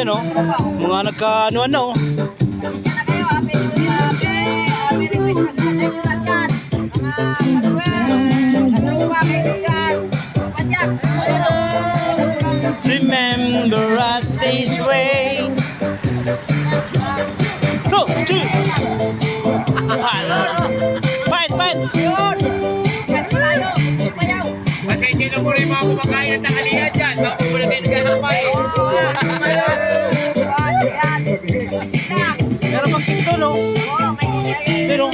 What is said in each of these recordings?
Ayan o, mga nagka-ano-ano. Remember us this way. Go, two. Fight, fight. Pasensya na muna yung mga kumakain ng tanghalian dyan. Baka muna kayo nagkakapay. Meron pang tikto, no? Pero,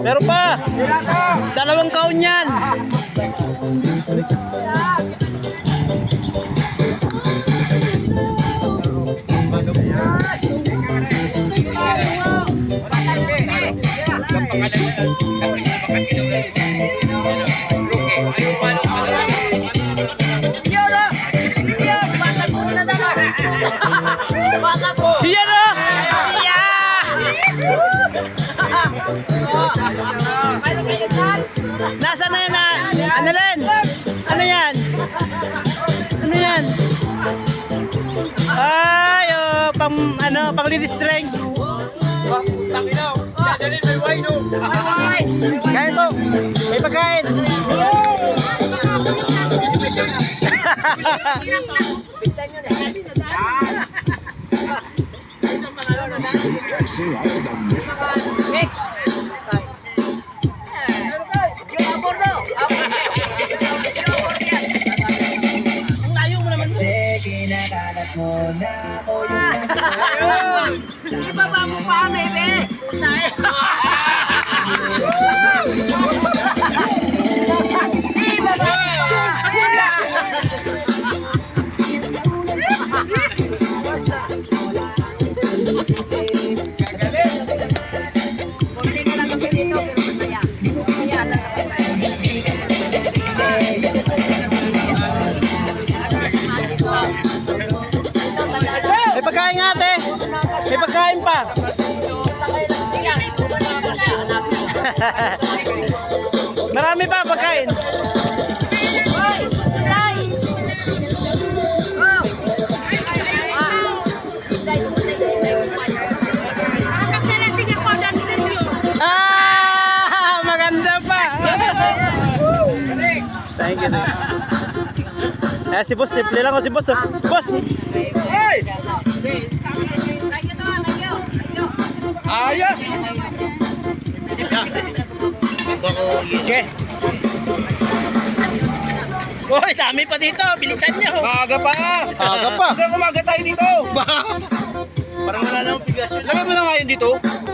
meron pa. Dalawang kaon yan. Yan o! Nasaan na yan na? Ano Len? Ano yan? Ano yan? Ay, oh, pang linis strength. Kain po. May pagkain. Kinakalat mo na ako yung Hindi ba mo pa, bebe? May pagkain nga ate. May pagkain pa. Marami pa pagkain. Ah, maganda pa. Thank you. Si boss, simple lang si boss. Boss. Hey! Ayos! Okay. Hoy, dami pa dito. Bilisan niyo. Maaga pa. Maaga pa. Hanggang umaga tayo dito. Parang wala namang bigas. Lagay mo na nga yun dito.